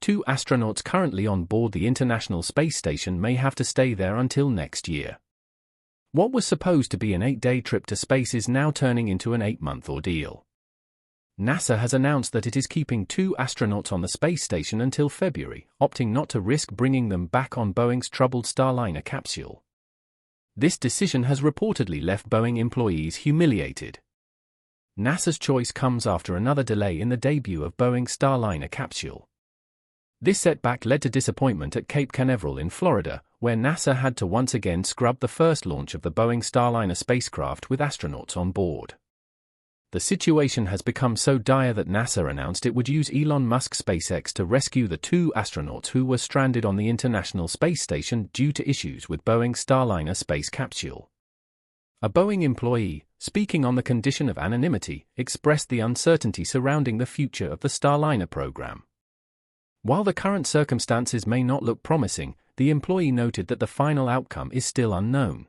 2 astronauts currently on board the International Space Station may have to stay there until next year. What was supposed to be an 8-day trip to space is now turning into an 8-month ordeal. NASA has announced that it is keeping 2 astronauts on the space station until February, opting not to risk bringing them back on Boeing's troubled Starliner capsule. This decision has reportedly left Boeing employees humiliated. NASA's choice comes after another delay in the debut of Boeing's Starliner capsule. This setback led to disappointment at Cape Canaveral in Florida, where NASA had to once again scrub the first launch of the Boeing Starliner spacecraft with astronauts on board. The situation has become so dire that NASA announced it would use Elon Musk's SpaceX to rescue the 2 astronauts who were stranded on the International Space Station due to issues with Boeing's Starliner space capsule. A Boeing employee, speaking on the condition of anonymity, expressed the uncertainty surrounding the future of the Starliner program. While the current circumstances may not look promising, the employee noted that the final outcome is still unknown.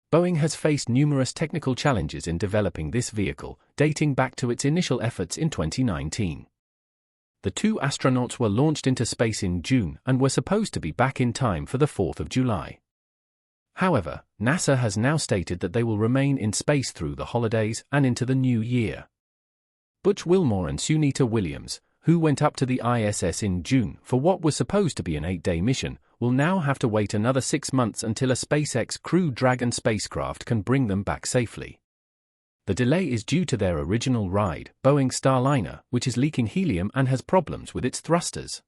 Boeing has faced numerous technical challenges in developing this vehicle, dating back to its initial efforts in 2019. The 2 astronauts were launched into space in June and were supposed to be back in time for the 4th of July. However, NASA has now stated that they will remain in space through the holidays and into the new year. Butch Wilmore and Sunita Williams, who went up to the ISS in June for what was supposed to be an 8-day mission, will now have to wait another 6 months until a SpaceX Crew Dragon spacecraft can bring them back safely. The delay is due to their original ride, Boeing Starliner, which is leaking helium and has problems with its thrusters.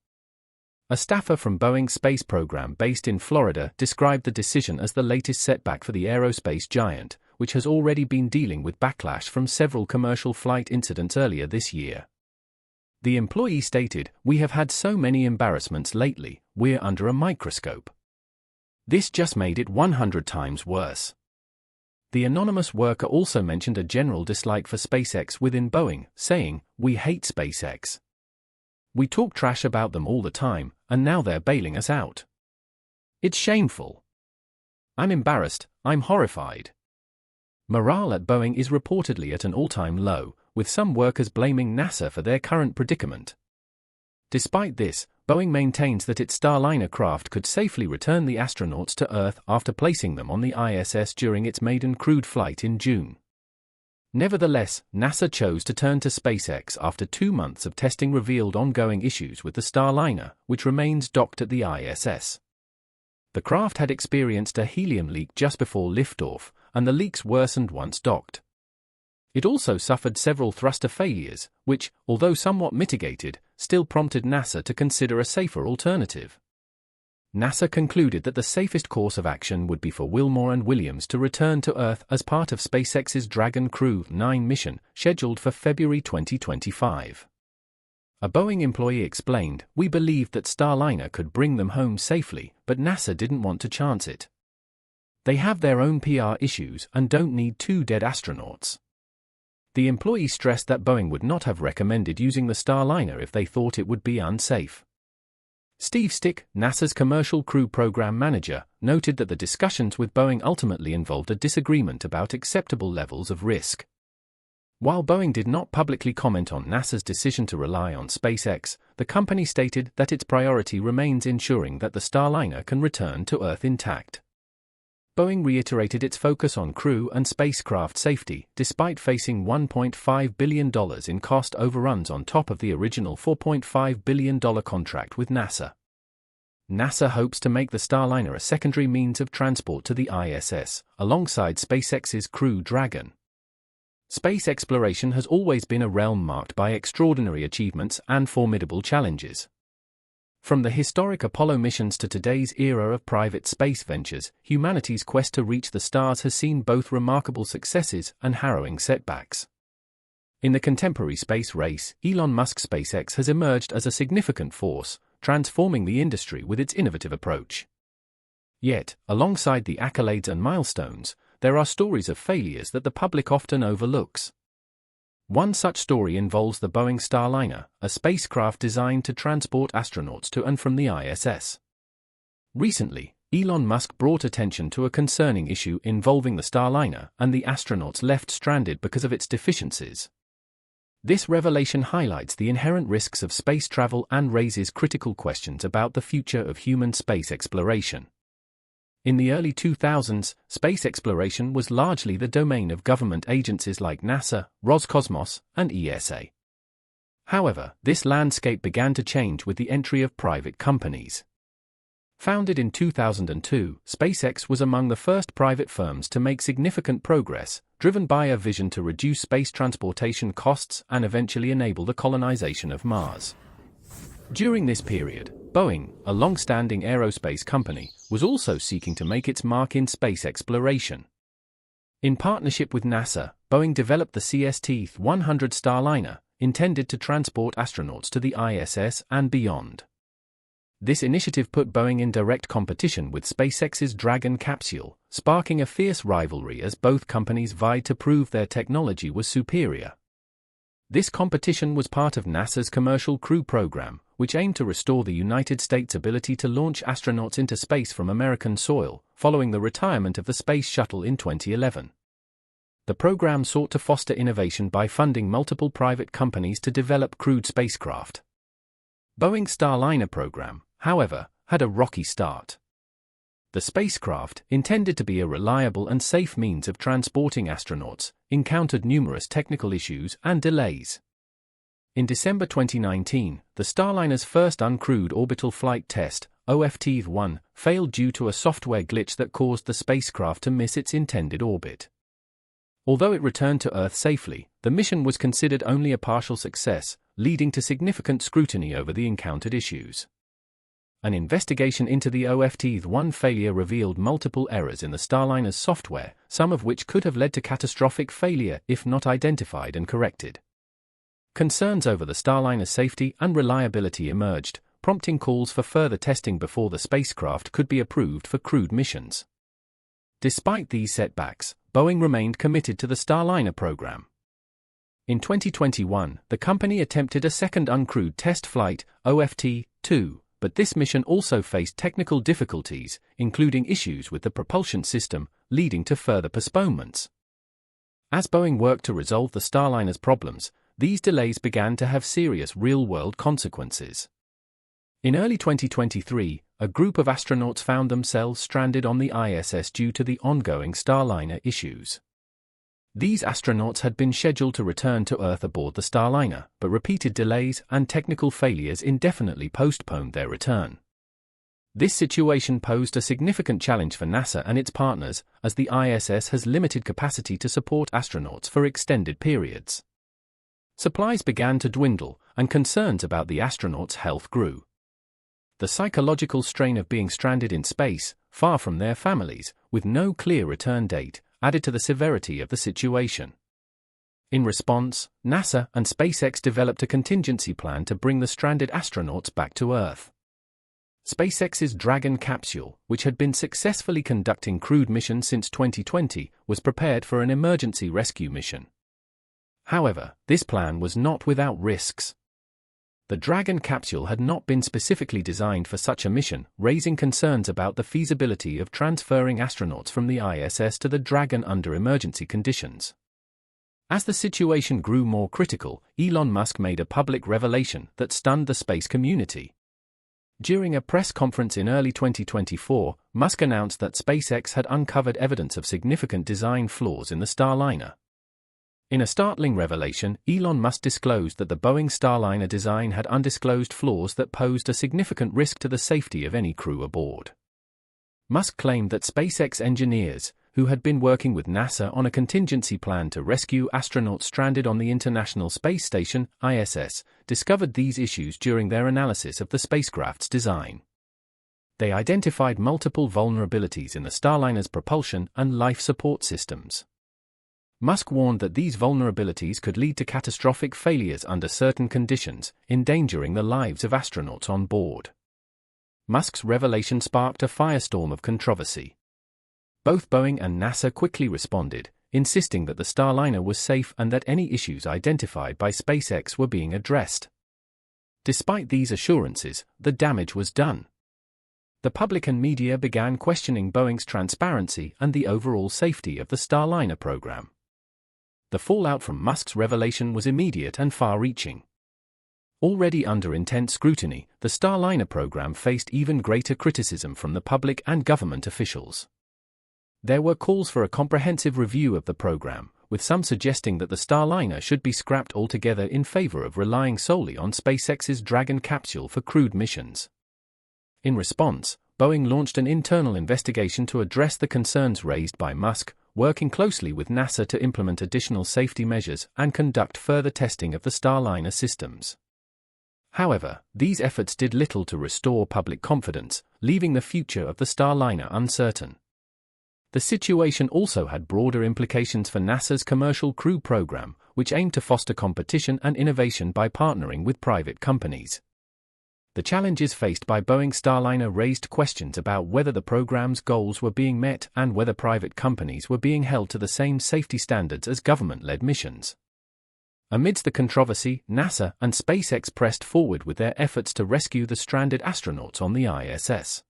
A staffer from Boeing's space program based in Florida described the decision as the latest setback for the aerospace giant, which has already been dealing with backlash from several commercial flight incidents earlier this year. The employee stated, "We have had so many embarrassments lately, we're under a microscope. This just made it 100 times worse." The anonymous worker also mentioned a general dislike for SpaceX within Boeing, saying, "We hate SpaceX. We talk trash about them all the time, and now they're bailing us out. It's shameful. I'm embarrassed, I'm horrified." Morale at Boeing is reportedly at an all-time low, with some workers blaming NASA for their current predicament. Despite this, Boeing maintains that its Starliner craft could safely return the astronauts to Earth after placing them on the ISS during its maiden crewed flight in June. Nevertheless, NASA chose to turn to SpaceX after 2 months of testing revealed ongoing issues with the Starliner, which remains docked at the ISS. The craft had experienced a helium leak just before liftoff, and the leaks worsened once docked. It also suffered several thruster failures, which, although somewhat mitigated, still prompted NASA to consider a safer alternative. NASA concluded that the safest course of action would be for Wilmore and Williams to return to Earth as part of SpaceX's Dragon Crew 9 mission, scheduled for February 2025. A Boeing employee explained, "We believed that Starliner could bring them home safely, but NASA didn't want to chance it. They have their own PR issues and don't need 2 dead astronauts." The employee stressed that Boeing would not have recommended using the Starliner if they thought it would be unsafe. Steve Stick, NASA's Commercial Crew Program Manager, noted that the discussions with Boeing ultimately involved a disagreement about acceptable levels of risk. While Boeing did not publicly comment on NASA's decision to rely on SpaceX, the company stated that its priority remains ensuring that the Starliner can return to Earth intact. Boeing reiterated its focus on crew and spacecraft safety, despite facing $1.5 billion in cost overruns on top of the original $4.5 billion contract with NASA. NASA hopes to make the Starliner a secondary means of transport to the ISS, alongside SpaceX's Crew Dragon. Space exploration has always been a realm marked by extraordinary achievements and formidable challenges. From the historic Apollo missions to today's era of private space ventures, humanity's quest to reach the stars has seen both remarkable successes and harrowing setbacks. In the contemporary space race, Elon Musk's SpaceX has emerged as a significant force, transforming the industry with its innovative approach. Yet, alongside the accolades and milestones, there are stories of failures that the public often overlooks. One such story involves the Boeing Starliner, a spacecraft designed to transport astronauts to and from the ISS. Recently, Elon Musk brought attention to a concerning issue involving the Starliner and the astronauts left stranded because of its deficiencies. This revelation highlights the inherent risks of space travel and raises critical questions about the future of human space exploration. In the early 2000s, space exploration was largely the domain of government agencies like NASA, Roscosmos, and ESA. However, this landscape began to change with the entry of private companies. Founded in 2002, SpaceX was among the first private firms to make significant progress, driven by a vision to reduce space transportation costs and eventually enable the colonization of Mars. During this period, Boeing, a long-standing aerospace company, was also seeking to make its mark in space exploration. In partnership with NASA, Boeing developed the CST-100 Starliner, intended to transport astronauts to the ISS and beyond. This initiative put Boeing in direct competition with SpaceX's Dragon capsule, sparking a fierce rivalry as both companies vied to prove their technology was superior. This competition was part of NASA's Commercial Crew Program, which aimed to restore the United States' ability to launch astronauts into space from American soil, following the retirement of the Space Shuttle in 2011. The program sought to foster innovation by funding multiple private companies to develop crewed spacecraft. Boeing Starliner program, however, had a rocky start. The spacecraft, intended to be a reliable and safe means of transporting astronauts, encountered numerous technical issues and delays. In December 2019, the Starliner's first uncrewed orbital flight test, OFT-1, failed due to a software glitch that caused the spacecraft to miss its intended orbit. Although it returned to Earth safely, the mission was considered only a partial success, leading to significant scrutiny over the encountered issues. An investigation into the OFT-1 failure revealed multiple errors in the Starliner's software, some of which could have led to catastrophic failure if not identified and corrected. Concerns over the Starliner's safety and reliability emerged, prompting calls for further testing before the spacecraft could be approved for crewed missions. Despite these setbacks, Boeing remained committed to the Starliner program. In 2021, the company attempted a second uncrewed test flight, OFT-2, but this mission also faced technical difficulties, including issues with the propulsion system, leading to further postponements. As Boeing worked to resolve the Starliner's problems, these delays began to have serious real-world consequences. In early 2023, a group of astronauts found themselves stranded on the ISS due to the ongoing Starliner issues. These astronauts had been scheduled to return to Earth aboard the Starliner, but repeated delays and technical failures indefinitely postponed their return. This situation posed a significant challenge for NASA and its partners, as the ISS has limited capacity to support astronauts for extended periods. Supplies began to dwindle, and concerns about the astronauts' health grew. The psychological strain of being stranded in space, far from their families, with no clear return date, added to the severity of the situation. In response, NASA and SpaceX developed a contingency plan to bring the stranded astronauts back to Earth. SpaceX's Dragon capsule, which had been successfully conducting crewed missions since 2020, was prepared for an emergency rescue mission. However, this plan was not without risks. The Dragon capsule had not been specifically designed for such a mission, raising concerns about the feasibility of transferring astronauts from the ISS to the Dragon under emergency conditions. As the situation grew more critical, Elon Musk made a public revelation that stunned the space community. During a press conference in early 2024, Musk announced that SpaceX had uncovered evidence of significant design flaws in the Starliner. In a startling revelation, Elon Musk disclosed that the Boeing Starliner design had undisclosed flaws that posed a significant risk to the safety of any crew aboard. Musk claimed that SpaceX engineers, who had been working with NASA on a contingency plan to rescue astronauts stranded on the International Space Station, ISS, discovered these issues during their analysis of the spacecraft's design. They identified multiple vulnerabilities in the Starliner's propulsion and life support systems. Musk warned that these vulnerabilities could lead to catastrophic failures under certain conditions, endangering the lives of astronauts on board. Musk's revelation sparked a firestorm of controversy. Both Boeing and NASA quickly responded, insisting that the Starliner was safe and that any issues identified by SpaceX were being addressed. Despite these assurances, the damage was done. The public and media began questioning Boeing's transparency and the overall safety of the Starliner program. The fallout from Musk's revelation was immediate and far-reaching. Already under intense scrutiny, the Starliner program faced even greater criticism from the public and government officials. There were calls for a comprehensive review of the program, with some suggesting that the Starliner should be scrapped altogether in favor of relying solely on SpaceX's Dragon capsule for crewed missions. In response, Boeing launched an internal investigation to address the concerns raised by Musk, working closely with NASA to implement additional safety measures and conduct further testing of the Starliner systems. However, these efforts did little to restore public confidence, leaving the future of the Starliner uncertain. The situation also had broader implications for NASA's Commercial Crew program, which aimed to foster competition and innovation by partnering with private companies. The challenges faced by Boeing Starliner raised questions about whether the program's goals were being met and whether private companies were being held to the same safety standards as government-led missions. Amidst the controversy, NASA and SpaceX pressed forward with their efforts to rescue the stranded astronauts on the ISS.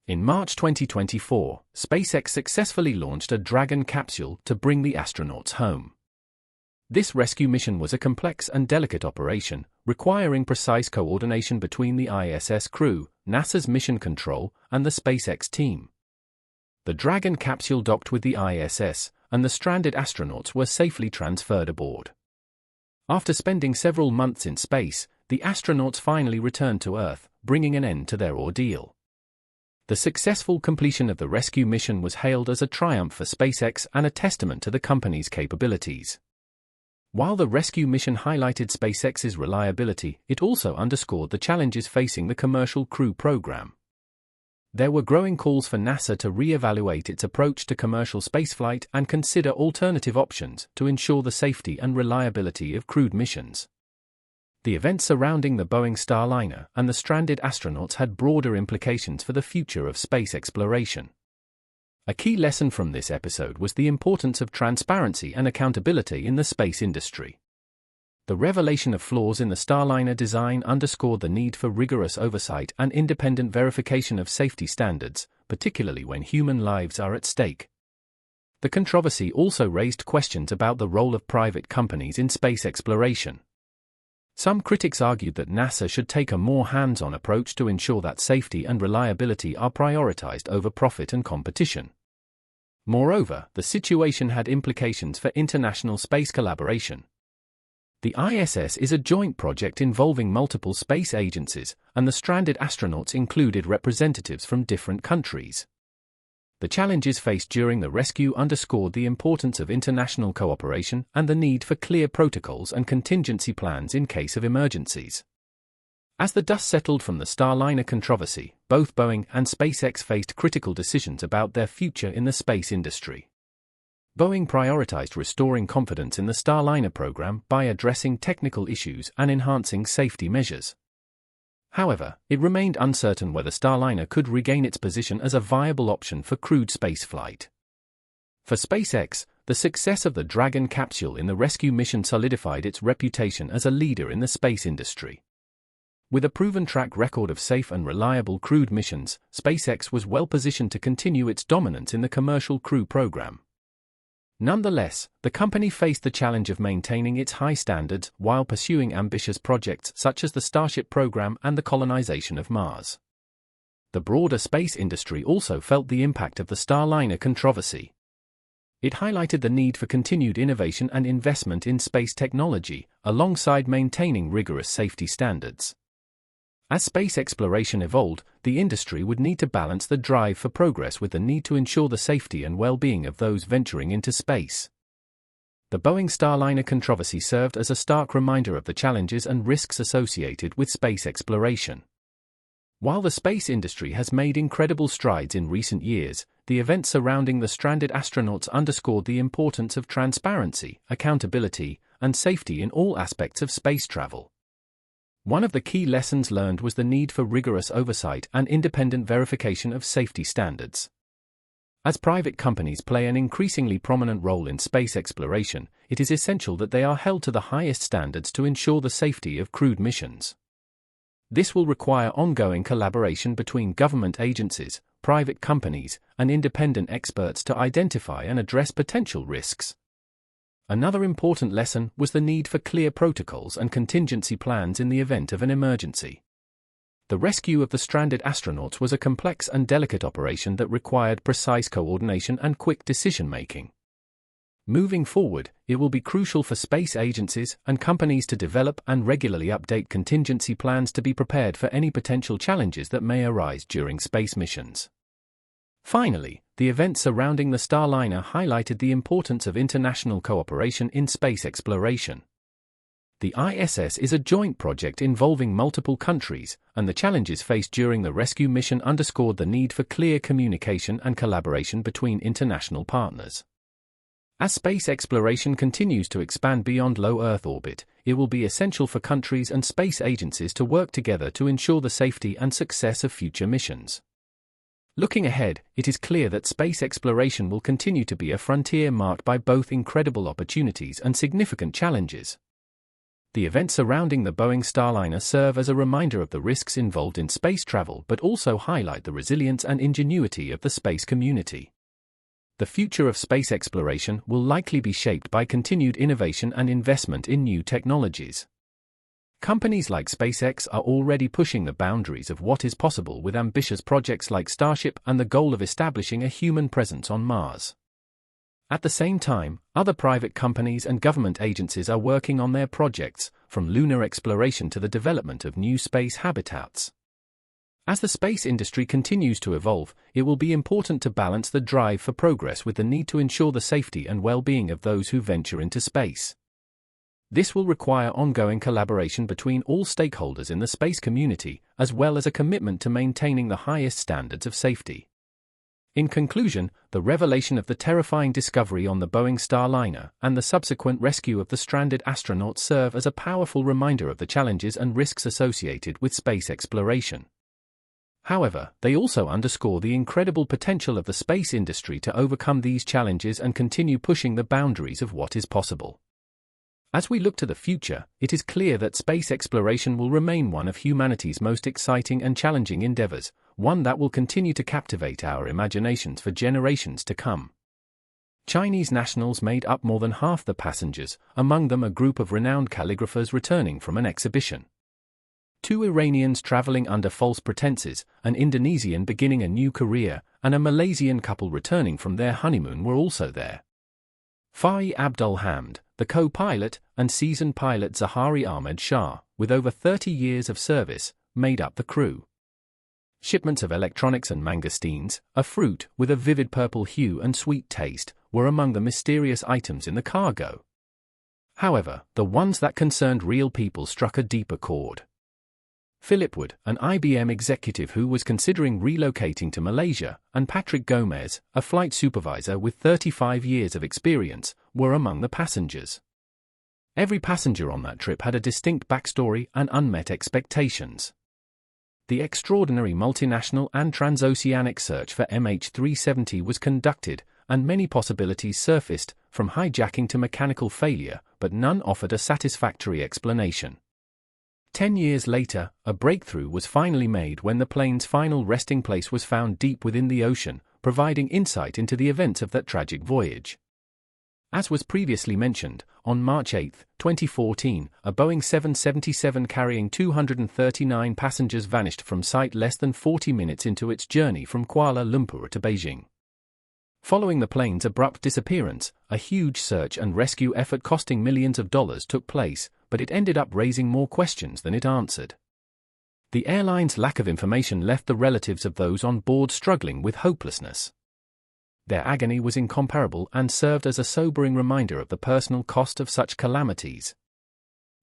In March 2024, SpaceX successfully launched a Dragon capsule to bring the astronauts home. This rescue mission was a complex and delicate operation, requiring precise coordination between the ISS crew, NASA's mission control, and the SpaceX team. The Dragon capsule docked with the ISS, and the stranded astronauts were safely transferred aboard. After spending several months in space, the astronauts finally returned to Earth, bringing an end to their ordeal. The successful completion of the rescue mission was hailed as a triumph for SpaceX and a testament to the company's capabilities. While the rescue mission highlighted SpaceX's reliability, it also underscored the challenges facing the Commercial Crew program. There were growing calls for NASA to re-evaluate its approach to commercial spaceflight and consider alternative options to ensure the safety and reliability of crewed missions. The events surrounding the Boeing Starliner and the stranded astronauts had broader implications for the future of space exploration. A key lesson from this episode was the importance of transparency and accountability in the space industry. The revelation of flaws in the Starliner design underscored the need for rigorous oversight and independent verification of safety standards, particularly when human lives are at stake. The controversy also raised questions about the role of private companies in space exploration. Some critics argued that NASA should take a more hands-on approach to ensure that safety and reliability are prioritized over profit and competition. Moreover, the situation had implications for international space collaboration. The ISS is a joint project involving multiple space agencies, and the stranded astronauts included representatives from different countries. The challenges faced during the rescue underscored the importance of international cooperation and the need for clear protocols and contingency plans in case of emergencies. As the dust settled from the Starliner controversy, both Boeing and SpaceX faced critical decisions about their future in the space industry. Boeing prioritized restoring confidence in the Starliner program by addressing technical issues and enhancing safety measures. However, it remained uncertain whether Starliner could regain its position as a viable option for crewed spaceflight. For SpaceX, the success of the Dragon capsule in the rescue mission solidified its reputation as a leader in the space industry. With a proven track record of safe and reliable crewed missions, SpaceX was well positioned to continue its dominance in the Commercial Crew program. Nonetheless, the company faced the challenge of maintaining its high standards while pursuing ambitious projects such as the Starship program and the colonization of Mars. The broader space industry also felt the impact of the Starliner controversy. It highlighted the need for continued innovation and investment in space technology, alongside maintaining rigorous safety standards. As space exploration evolved, the industry would need to balance the drive for progress with the need to ensure the safety and well-being of those venturing into space. The Boeing Starliner controversy served as a stark reminder of the challenges and risks associated with space exploration. While the space industry has made incredible strides in recent years, the events surrounding the stranded astronauts underscored the importance of transparency, accountability, and safety in all aspects of space travel. One of the key lessons learned was the need for rigorous oversight and independent verification of safety standards. As private companies play an increasingly prominent role in space exploration, it is essential that they are held to the highest standards to ensure the safety of crewed missions. This will require ongoing collaboration between government agencies, private companies, and independent experts to identify and address potential risks. Another important lesson was the need for clear protocols and contingency plans in the event of an emergency. The rescue of the stranded astronauts was a complex and delicate operation that required precise coordination and quick decision-making. Moving forward, it will be crucial for space agencies and companies to develop and regularly update contingency plans to be prepared for any potential challenges that may arise during space missions. Finally, the events surrounding the Starliner highlighted the importance of international cooperation in space exploration. The ISS is a joint project involving multiple countries, and the challenges faced during the rescue mission underscored the need for clear communication and collaboration between international partners. As space exploration continues to expand beyond low Earth orbit, it will be essential for countries and space agencies to work together to ensure the safety and success of future missions. Looking ahead, it is clear that space exploration will continue to be a frontier marked by both incredible opportunities and significant challenges. The events surrounding the Boeing Starliner serve as a reminder of the risks involved in space travel but also highlight the resilience and ingenuity of the space community. The future of space exploration will likely be shaped by continued innovation and investment in new technologies. Companies like SpaceX are already pushing the boundaries of what is possible with ambitious projects like Starship and the goal of establishing a human presence on Mars. At the same time, other private companies and government agencies are working on their projects, from lunar exploration to the development of new space habitats. As the space industry continues to evolve, it will be important to balance the drive for progress with the need to ensure the safety and well-being of those who venture into space. This will require ongoing collaboration between all stakeholders in the space community, as well as a commitment to maintaining the highest standards of safety. In conclusion, the revelation of the terrifying discovery on the Boeing Starliner and the subsequent rescue of the stranded astronauts serve as a powerful reminder of the challenges and risks associated with space exploration. However, they also underscore the incredible potential of the space industry to overcome these challenges and continue pushing the boundaries of what is possible. As we look to the future, it is clear that space exploration will remain one of humanity's most exciting and challenging endeavors, one that will continue to captivate our imaginations for generations to come. Chinese nationals made up more than half the passengers, among them a group of renowned calligraphers returning from an exhibition. 2 Iranians traveling under false pretenses, an Indonesian beginning a new career, and a Malaysian couple returning from their honeymoon were also there. Fahi Abdul Hamd, the co-pilot, and seasoned pilot Zahari Ahmed Shah, with over 30 years of service, made up the crew. Shipments of electronics and mangosteens, a fruit with a vivid purple hue and sweet taste, were among the mysterious items in the cargo. However, the ones that concerned real people struck a deeper chord. Philip Wood, an IBM executive who was considering relocating to Malaysia, and Patrick Gomez, a flight supervisor with 35 years of experience, were among the passengers. Every passenger on that trip had a distinct backstory and unmet expectations. The extraordinary multinational and transoceanic search for MH370 was conducted, and many possibilities surfaced, from hijacking to mechanical failure, but none offered a satisfactory explanation. 10 years later, a breakthrough was finally made when the plane's final resting place was found deep within the ocean, providing insight into the events of that tragic voyage. As was previously mentioned, on March 8, 2014, a Boeing 777 carrying 239 passengers vanished from sight less than 40 minutes into its journey from Kuala Lumpur to Beijing. Following the plane's abrupt disappearance, a huge search and rescue effort costing millions of dollars took place, but it ended up raising more questions than it answered. The airline's lack of information left the relatives of those on board struggling with hopelessness. Their agony was incomparable and served as a sobering reminder of the personal cost of such calamities.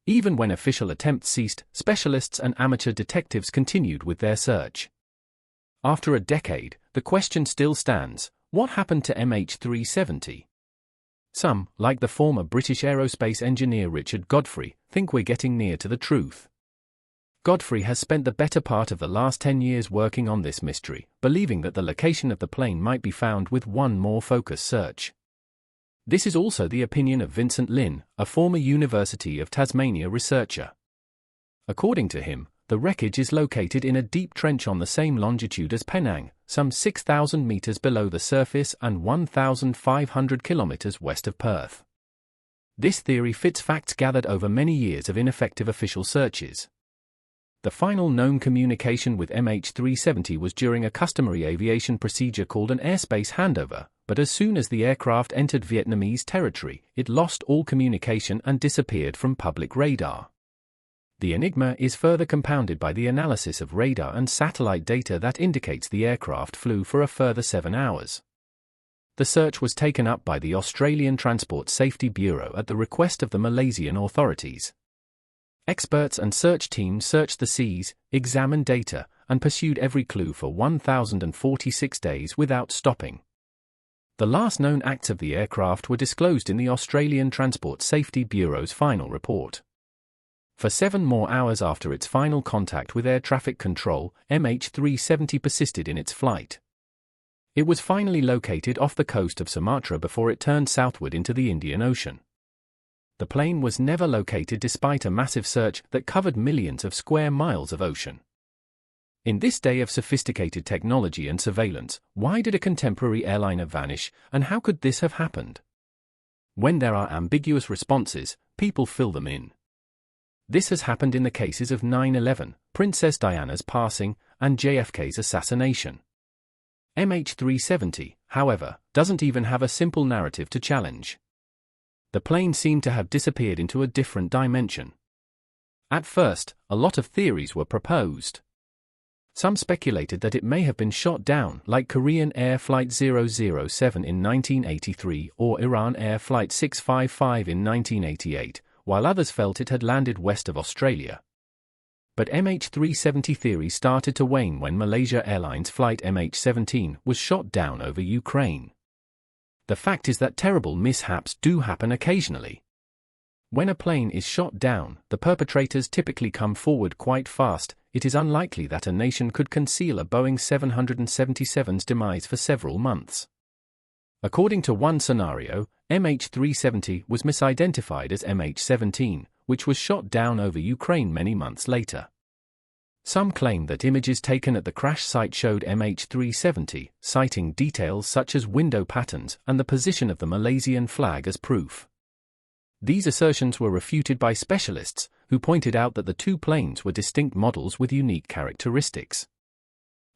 Even when official attempts ceased, specialists and amateur detectives continued with their search. After a decade, the question still stands: what happened to MH370? Some, like the former British aerospace engineer Richard Godfrey, think we're getting near to the truth. Godfrey has spent the better part of the last 10 years working on this mystery, believing that the location of the plane might be found with one more focused search. This is also the opinion of Vincent Lin, a former University of Tasmania researcher. According to him, the wreckage is located in a deep trench on the same longitude as Penang, some 6,000 meters below the surface and 1,500 kilometers west of Perth. This theory fits facts gathered over many years of ineffective official searches. The final known communication with MH370 was during a customary aviation procedure called an airspace handover, but as soon as the aircraft entered Vietnamese territory, it lost all communication and disappeared from public radar. The enigma is further compounded by the analysis of radar and satellite data that indicates the aircraft flew for a further 7 hours. The search was taken up by the Australian Transport Safety Bureau at the request of the Malaysian authorities. Experts and search teams searched the seas, examined data, and pursued every clue for 1,046 days without stopping. The last known acts of the aircraft were disclosed in the Australian Transport Safety Bureau's final report. For 7 more hours after its final contact with air traffic control, MH370 persisted in its flight. It was finally located off the coast of Sumatra before it turned southward into the Indian Ocean. The plane was never located despite a massive search that covered millions of square miles of ocean. In this day of sophisticated technology and surveillance, why did a contemporary airliner vanish, and how could this have happened? When there are ambiguous responses, people fill them in. This has happened in the cases of 9/11, Princess Diana's passing, and JFK's assassination. MH370, however, doesn't even have a simple narrative to challenge. The plane seemed to have disappeared into a different dimension. At first, a lot of theories were proposed. Some speculated that it may have been shot down, like Korean Air Flight 007 in 1983 or Iran Air Flight 655 in 1988, while others felt it had landed west of Australia. But MH370 theory started to wane when Malaysia Airlines Flight MH17 was shot down over Ukraine. The fact is that terrible mishaps do happen occasionally. When a plane is shot down, the perpetrators typically come forward quite fast. It is unlikely that a nation could conceal a Boeing 777's demise for several months. According to one scenario, MH370 was misidentified as MH17, which was shot down over Ukraine many months later. Some claim that images taken at the crash site showed MH370, citing details such as window patterns and the position of the Malaysian flag as proof. These assertions were refuted by specialists, who pointed out that the two planes were distinct models with unique characteristics.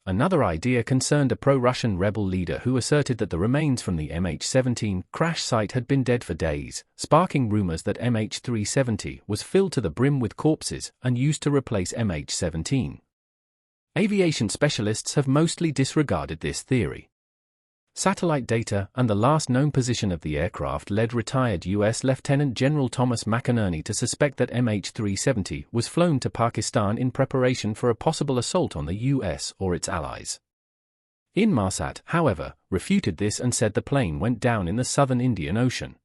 Another idea concerned a pro-Russian rebel leader who asserted that the remains from the MH17 crash site had been dead for days, sparking rumors that MH370 was filled to the brim with corpses and used to replace MH17. Aviation specialists have mostly disregarded this theory. Satellite data and the last known position of the aircraft led retired U.S. Lieutenant General Thomas McInerney to suspect that MH370 was flown to Pakistan in preparation for a possible assault on the U.S. or its allies. Inmarsat, however, refuted this and said the plane went down in the southern Indian Ocean.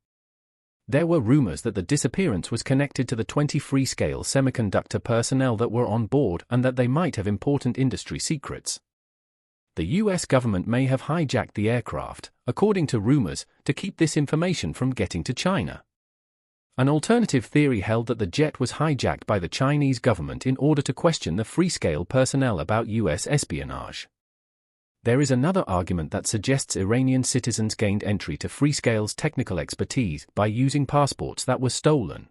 There were rumors that the disappearance was connected to the 20 Freescale semiconductor personnel that were on board and that they might have important industry secrets. The U.S. government may have hijacked the aircraft, according to rumors, to keep this information from getting to China. An alternative theory held that the jet was hijacked by the Chinese government in order to question the Freescale personnel about U.S. espionage. There is another argument that suggests Iranian citizens gained entry to Freescale's technical expertise by using passports that were stolen.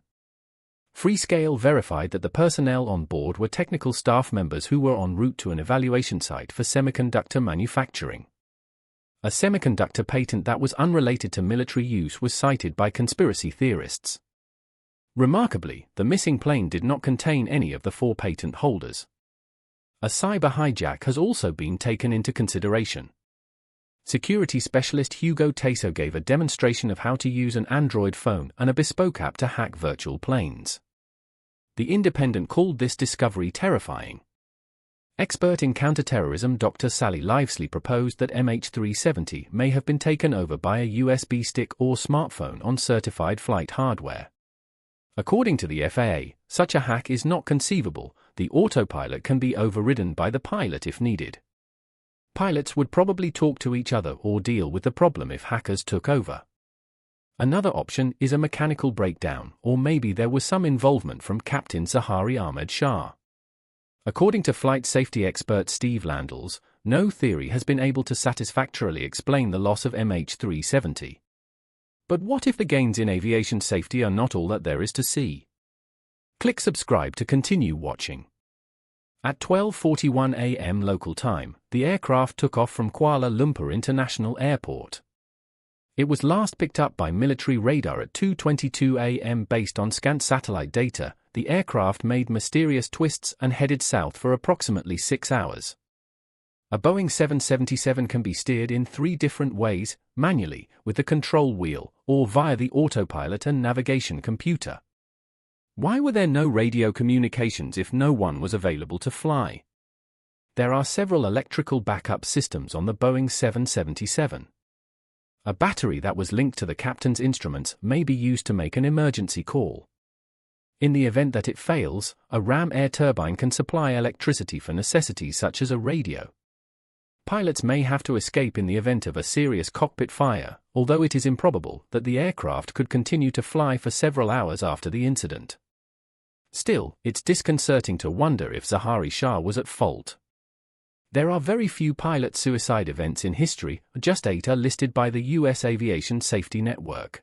Freescale verified that the personnel on board were technical staff members who were en route to an evaluation site for semiconductor manufacturing. A semiconductor patent that was unrelated to military use was cited by conspiracy theorists. Remarkably, the missing plane did not contain any of the 4 patent holders. A cyber hijack has also been taken into consideration. Security specialist Hugo Teso gave a demonstration of how to use an Android phone and a bespoke app to hack virtual planes. The Independent called this discovery terrifying. Expert in counterterrorism Dr. Sally Livesley proposed that MH370 may have been taken over by a USB stick or smartphone on certified flight hardware. According to the FAA, such a hack is not conceivable. The autopilot can be overridden by the pilot if needed. Pilots would probably talk to each other or deal with the problem if hackers took over. Another option is a mechanical breakdown, or maybe there was some involvement from Captain Zahari Ahmed Shah. According to flight safety expert Steve Landels, no theory has been able to satisfactorily explain the loss of MH370. But what if the gains in aviation safety are not all that there is to see? Click subscribe to continue watching. At 12:41 a.m. local time, the aircraft took off from Kuala Lumpur International Airport. It was last picked up by military radar at 2:22 a.m. Based on scant satellite data, the aircraft made mysterious twists and headed south for approximately 6 hours. A Boeing 777 can be steered in 3 different ways: manually, with the control wheel, or via the autopilot and navigation computer. Why were there no radio communications if no one was available to fly? There are several electrical backup systems on the Boeing 777. A battery that was linked to the captain's instruments may be used to make an emergency call. In the event that it fails, a ram air turbine can supply electricity for necessities such as a radio. Pilots may have to escape in the event of a serious cockpit fire, although it is improbable that the aircraft could continue to fly for several hours after the incident. Still, it's disconcerting to wonder if Zahari Shah was at fault. There are very few pilot suicide events in history, just 8 are listed by the U.S. Aviation Safety Network.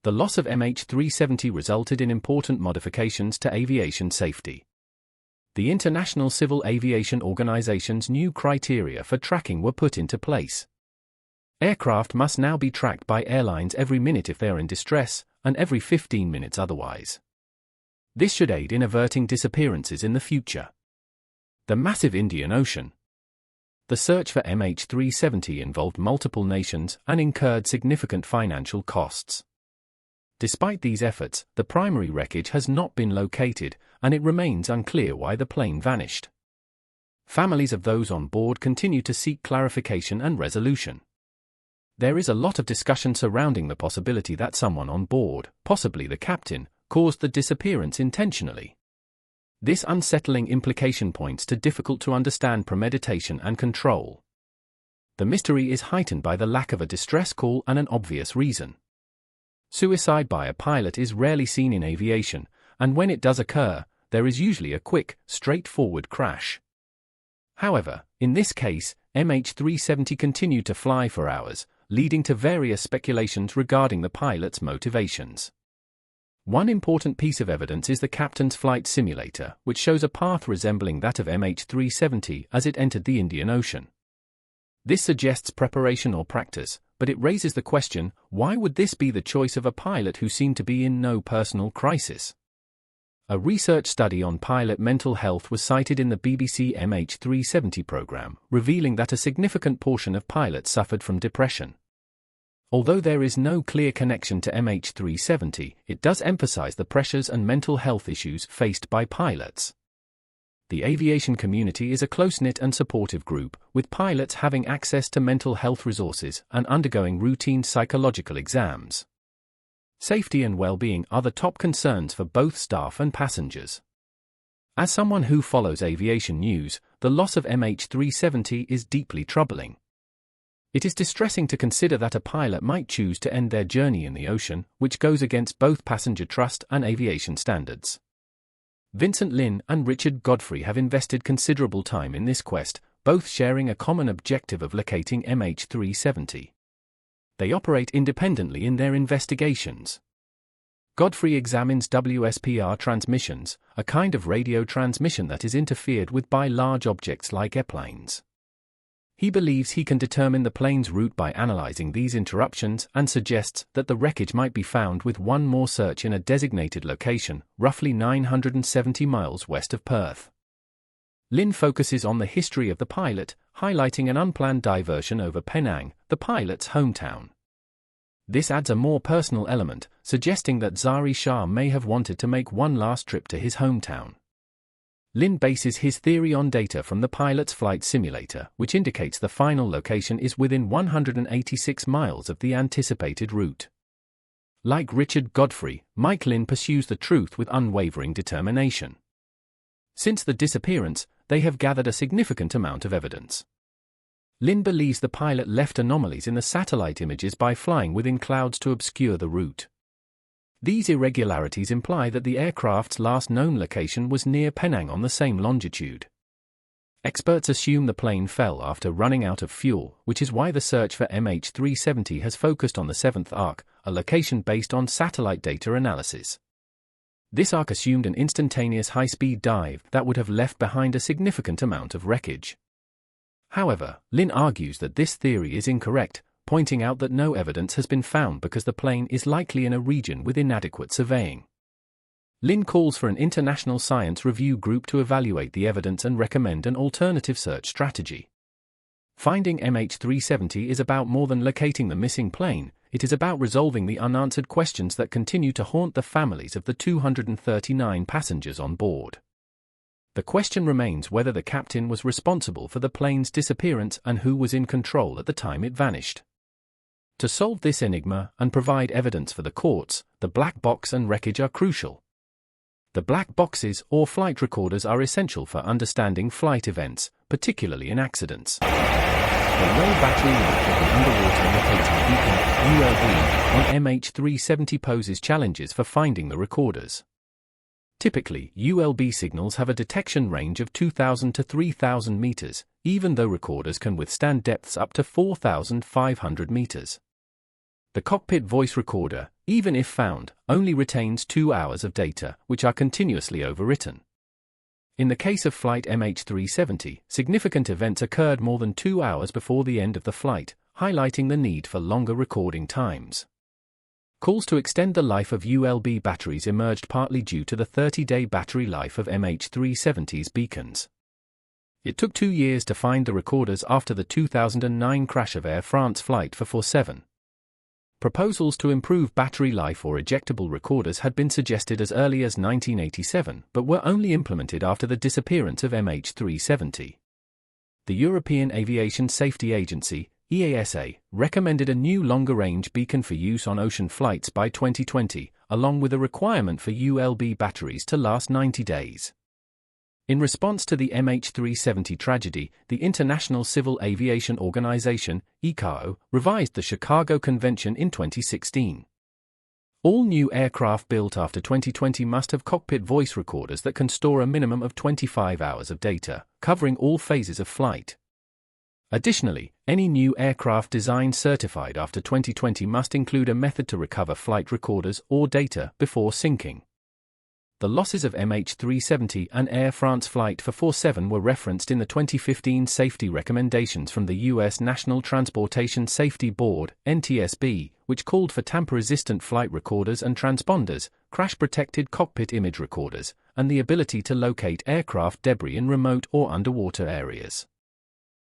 The loss of MH370 resulted in important modifications to aviation safety. The International Civil Aviation Organization's new criteria for tracking were put into place. Aircraft must now be tracked by airlines every minute if they are in distress, and every 15 minutes otherwise. This should aid in averting disappearances in the future. The massive Indian Ocean. The search for MH370 involved multiple nations and incurred significant financial costs. Despite these efforts, the primary wreckage has not been located, and it remains unclear why the plane vanished. Families of those on board continue to seek clarification and resolution. There is a lot of discussion surrounding the possibility that someone on board, possibly the captain, caused the disappearance intentionally. This unsettling implication points to difficult-to-understand premeditation and control. The mystery is heightened by the lack of a distress call and an obvious reason. Suicide by a pilot is rarely seen in aviation, and when it does occur, there is usually a quick, straightforward crash. However, in this case, MH370 continued to fly for hours, leading to various speculations regarding the pilot's motivations. One important piece of evidence is the captain's flight simulator, which shows a path resembling that of MH370 as it entered the Indian Ocean. This suggests preparation or practice, but it raises the question, why would this be the choice of a pilot who seemed to be in no personal crisis? A research study on pilot mental health was cited in the BBC MH370 program, revealing that a significant portion of pilots suffered from depression. Although there is no clear connection to MH370, it does emphasize the pressures and mental health issues faced by pilots. The aviation community is a close-knit and supportive group, with pilots having access to mental health resources and undergoing routine psychological exams. Safety and well-being are the top concerns for both staff and passengers. As someone who follows aviation news, the loss of MH370 is deeply troubling. It is distressing to consider that a pilot might choose to end their journey in the ocean, which goes against both passenger trust and aviation standards. Vincent Lin and Richard Godfrey have invested considerable time in this quest, both sharing a common objective of locating MH370. They operate independently in their investigations. Godfrey examines WSPR transmissions, a kind of radio transmission that is interfered with by large objects like airplanes. He believes he can determine the plane's route by analyzing these interruptions and suggests that the wreckage might be found with one more search in a designated location, roughly 970 miles west of Perth. Lin focuses on the history of the pilot, highlighting an unplanned diversion over Penang, the pilot's hometown. This adds a more personal element, suggesting that Zahari Shah may have wanted to make one last trip to his hometown. Lin bases his theory on data from the pilot's flight simulator, which indicates the final location is within 186 miles of the anticipated route. Like Richard Godfrey, Mike Lin pursues the truth with unwavering determination. Since the disappearance, they have gathered a significant amount of evidence. Lin believes the pilot left anomalies in the satellite images by flying within clouds to obscure the route. These irregularities imply that the aircraft's last known location was near Penang on the same longitude. Experts assume the plane fell after running out of fuel, which is why the search for MH370 has focused on the seventh arc, a location based on satellite data analysis. This arc assumed an instantaneous high-speed dive that would have left behind a significant amount of wreckage. However, Lin argues that this theory is incorrect, pointing out that no evidence has been found because the plane is likely in a region with inadequate surveying. Lin calls for an international science review group to evaluate the evidence and recommend an alternative search strategy. Finding MH370 is about more than locating the missing plane, it is about resolving the unanswered questions that continue to haunt the families of the 239 passengers on board. The question remains whether the captain was responsible for the plane's disappearance and who was in control at the time it vanished. To solve this enigma and provide evidence for the courts, the black box and wreckage are crucial. The black boxes or flight recorders are essential for understanding flight events, particularly in accidents. The low battery life of the underwater locating beacon, ULB, on MH370 poses challenges for finding the recorders. Typically, ULB signals have a detection range of 2,000 to 3,000 meters, even though recorders can withstand depths up to 4,500 meters. The cockpit voice recorder, even if found, only retains 2 hours of data, which are continuously overwritten. In the case of flight MH370, significant events occurred more than 2 hours before the end of the flight, highlighting the need for longer recording times. Calls to extend the life of ULB batteries emerged partly due to the 30-day battery life of MH370's beacons. It took 2 years to find the recorders after the 2009 crash of Air France Flight 447. Proposals to improve battery life or ejectable recorders had been suggested as early as 1987 but were only implemented after the disappearance of MH370. The European Aviation Safety Agency, EASA, recommended a new longer-range beacon for use on ocean flights by 2020, along with a requirement for ULB batteries to last 90 days. In response to the MH370 tragedy, the International Civil Aviation Organization, ICAO, revised the Chicago Convention in 2016. All new aircraft built after 2020 must have cockpit voice recorders that can store a minimum of 25 hours of data, covering all phases of flight. Additionally, any new aircraft design certified after 2020 must include a method to recover flight recorders or data before sinking. The losses of MH370 and Air France Flight 447 were referenced in the 2015 safety recommendations from the U.S. National Transportation Safety Board, NTSB, which called for tamper-resistant flight recorders and transponders, crash-protected cockpit image recorders, and the ability to locate aircraft debris in remote or underwater areas.